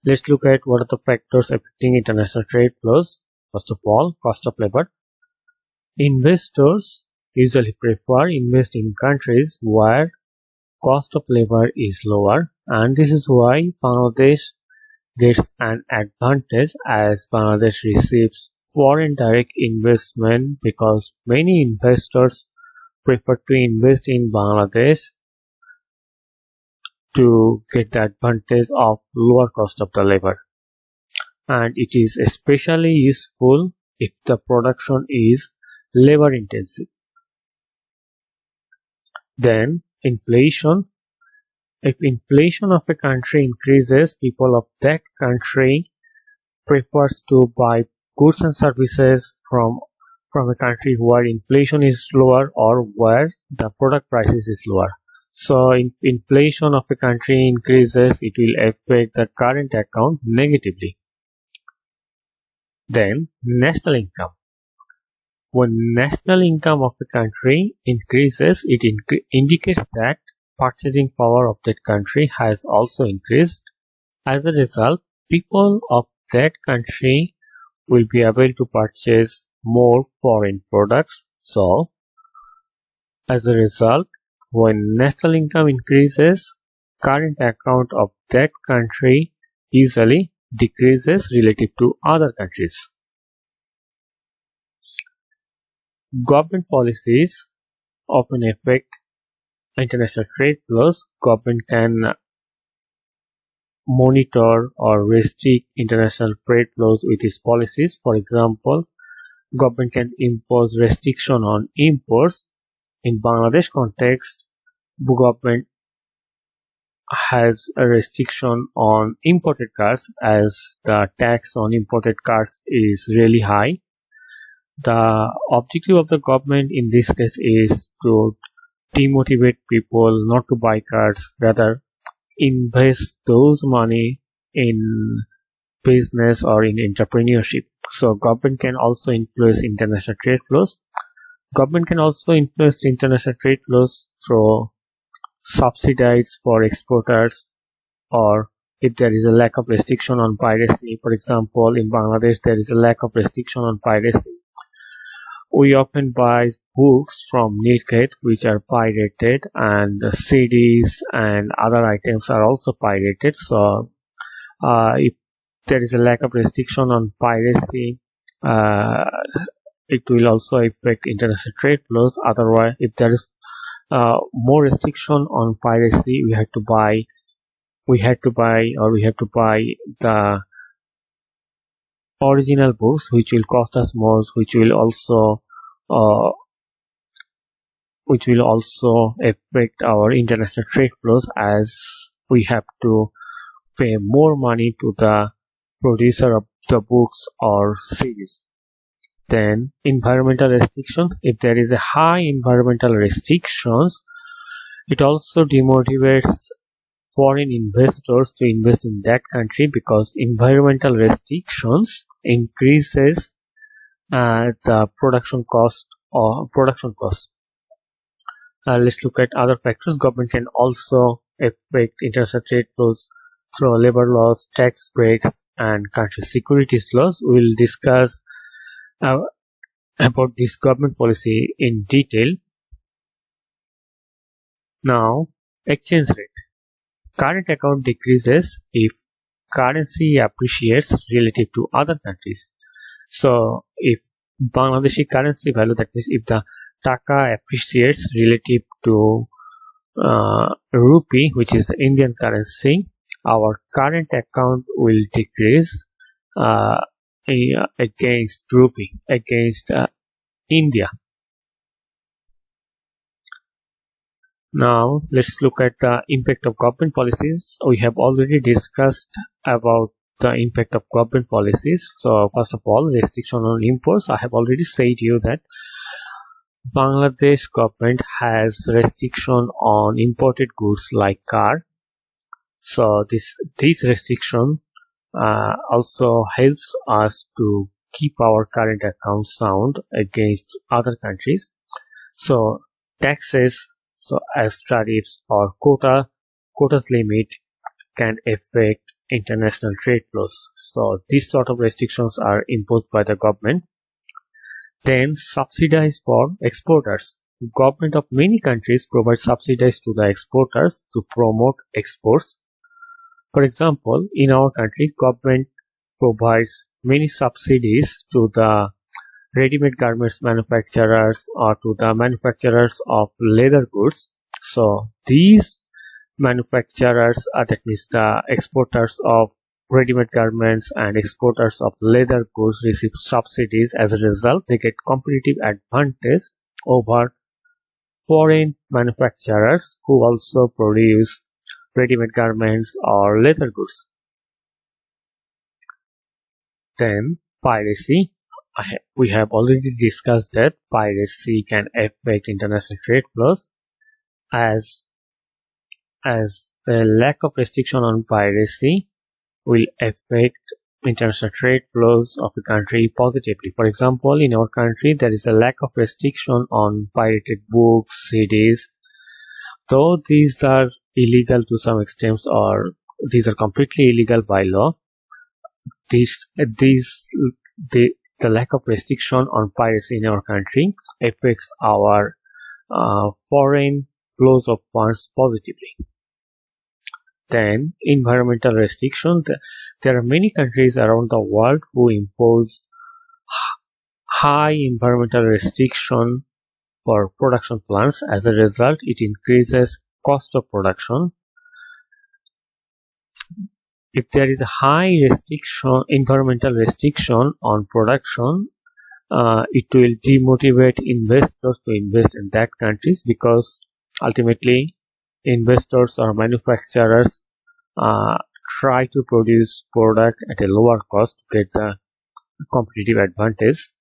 Let's look at what are the factors affecting international trade flows. First of all, cost of labor. Investors usually prefer invest in countries where cost of labor is lower, and this is why Bangladesh gets an advantage as Bangladesh receives foreign direct investment because many investors prefer to invest in Bangladesh to get the advantage of lower cost of the labor, and it is especially useful if the production is labor intensive. Then inflation. If inflation of a country increases, people of that country prefers to buy goods and services from a country where inflation is lower or where the product prices is lower. So if inflation of a country increases, it will affect the current account negatively. Then national income. When national income of a country increases, it indicates that purchasing power of that country has also increased. As a result, people of that country will be able to purchase more foreign products. So, as a result, when national income increases, current account of that country usually decreases relative to other countries. Government policies often affect international trade flows. Government can monitor or restrict international trade flows with its policies. For example, government can impose restriction on imports. In Bangladesh context, the government has a restriction on imported cars as the tax on imported cars is really high. The objective of the government in this case is to demotivate people not to buy cars, rather invest those money in business or in entrepreneurship. So government can also influence international trade flows. Government can also influence international trade flows through subsidies for exporters, or if there is a lack of restriction on piracy. For example, in Bangladesh there is a lack of restriction on piracy. We often buy books from Nilkhet which are pirated, and the CDs and other items are also pirated. So if there is a lack of restriction on piracy, it will also affect international trade flows. Otherwise, if there is more restriction on piracy, we have to buy the original books, which will cost us more, which will also affect our international trade flows, as we have to pay more money to the producer of the books or series. Then environmental restriction. If there is a high environmental restrictions, it also demotivates foreign investors to invest in that country, because environmental restrictions increases the production cost. Let's look at other factors. Government can also affect international trade flows through labor laws, tax breaks, and country securities laws. We will discuss about this government policy in detail. Now, exchange rate. Current account decreases if currency appreciates relative to other countries. So, if Bangladeshi currency value, that means if the taka appreciates relative to rupee, which is the Indian currency, our current account will decrease against rupee, against India. Now let's look at the impact of government policies. We have already discussed about the impact of government policies. So first of all, restriction on imports. I have already said you that Bangladesh government has restriction on imported goods like car. So this restriction also helps us to keep our current account sound against other countries. So taxes, so as tariffs or quotas limit can affect international trade flows. So these sort of restrictions are imposed by the government. Then subsidies for exporters. Government of many countries provide subsidies to the exporters to promote exports. For example, in our country, government provides many subsidies to the ready-made garments manufacturers or to the manufacturers of leather goods. So these manufacturers, that means the exporters of ready-made garments and exporters of leather goods, receive subsidies. As a result, they get competitive advantage over foreign manufacturers who also produce ready-made garments or leather goods. Then piracy. We have already discussed that piracy can affect international trade flows, as a lack of restriction on piracy will affect international trade flows of the country positively. For example, in our country, there is a lack of restriction on pirated books, CDs. Though these are illegal to some extent, or these are completely illegal by law, the lack of restriction on piracy in our country affects our foreign flows of funds positively. Then environmental restriction. There are many countries around the world who impose high environmental restriction for production plants. As a result, it increases cost of production. If there is a high environmental restriction on production, it will demotivate investors to invest in that countries, because ultimately investors or manufacturers try to produce product at a lower cost to get the competitive advantage.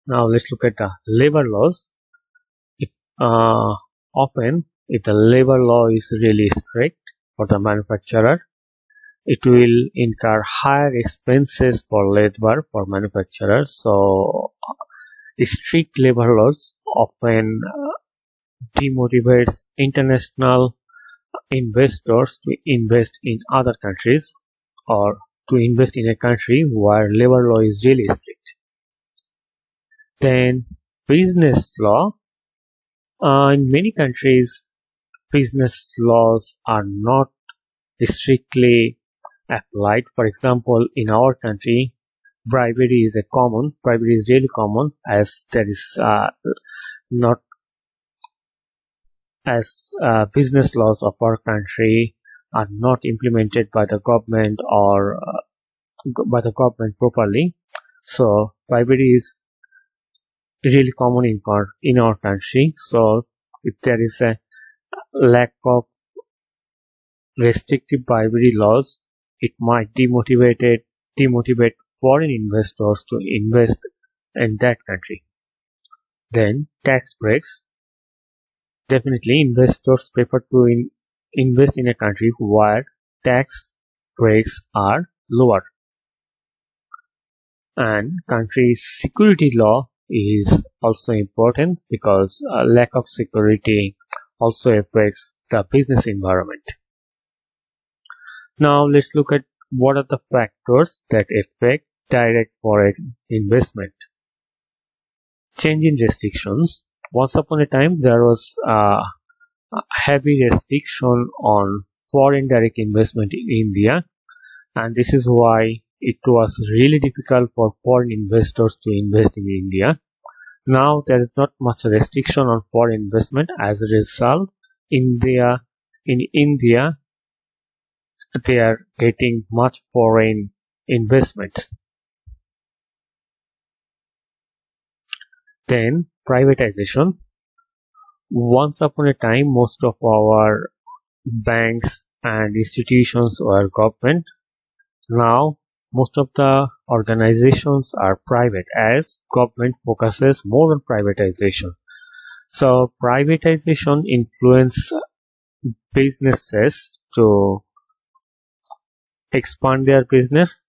Now let's look at the labor laws. Often, if the labor law is really strict for the manufacturer, it will incur higher expenses for labor for manufacturers. So strict labor laws often demotivates international investors to invest in other countries, or to invest in a country where labor law is really strict. Then business law. In many countries, business laws are not strictly applied. For example, in our country, bribery is really common, as there is not as business laws of our country are not implemented by the government or properly. So bribery is really common in our country. So if there is a lack of restrictive bribery laws, it might demotivate foreign investors to invest in that country. Then tax breaks. Definitely, investors prefer to invest in a country where tax breaks are lower. And country security law is also important, because a lack of security also affects the business environment. Now let's look at what are the factors that affect direct foreign investment. Change in restrictions. Once upon a time, there was a heavy restriction on foreign direct investment in India, and this is why it was really difficult for foreign investors to invest in India. Now there is not much restriction on foreign investment. As a result, in India, they are getting much foreign investment. Then privatization. Once upon a time, most of our banks and institutions were government. Now most of the organizations are private, as government focuses more on privatization. So privatization influences businesses to expand their business,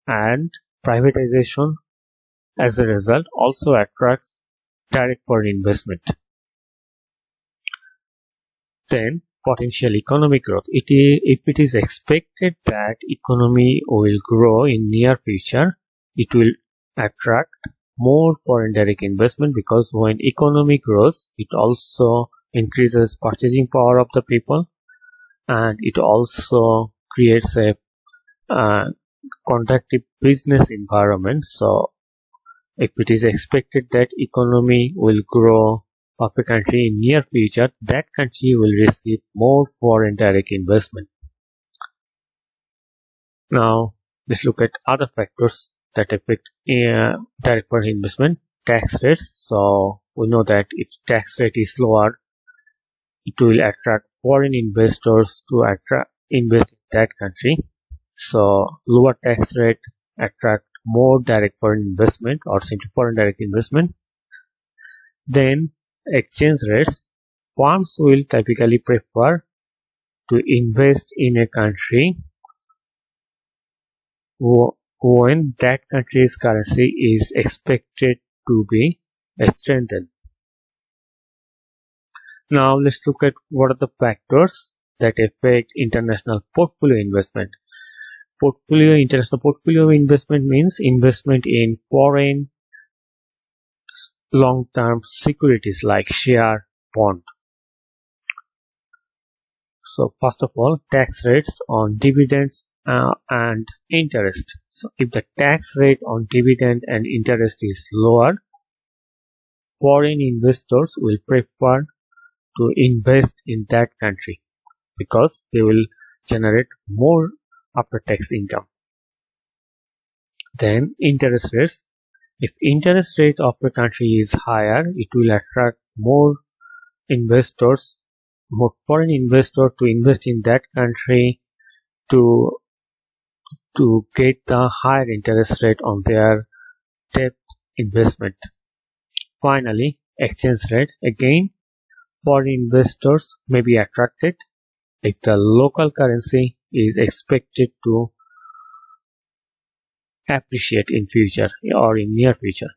and privatization as a result also attracts direct foreign investment. Then potential economic growth. If it is expected that economy will grow in near future, it will attract more foreign direct investment, because when economy grows, it also increases purchasing power of the people, and it also creates a conducive business environment. So if it is expected that economy will grow of a country in near future, that country will receive more foreign direct investment. Now let's look at other factors that affect direct foreign investment. Tax rates. So we know that if tax rate is lower, it will attract foreign investors to invest in that country. So lower tax rate attract more direct foreign investment, or simply foreign direct investment. Then exchange rates. Firms will typically prefer to invest in a country when that country's currency is expected to be strengthened. Now let's look at what are the factors that affect international portfolio investment. International portfolio investment means investment in foreign long-term securities like share, bond. So first of all, tax rates on dividends and interest. So if the tax rate on dividend and interest is lower, foreign investors will prefer to invest in that country because they will generate more after-tax income. Then interest rates. If interest rate of a country is higher, it will attract more investors, more foreign investors to invest in that country to get the higher interest rate on their debt investment. Finally, exchange rate. Again, foreign investors may be attracted if the local currency is expected to appreciate in future or in near future.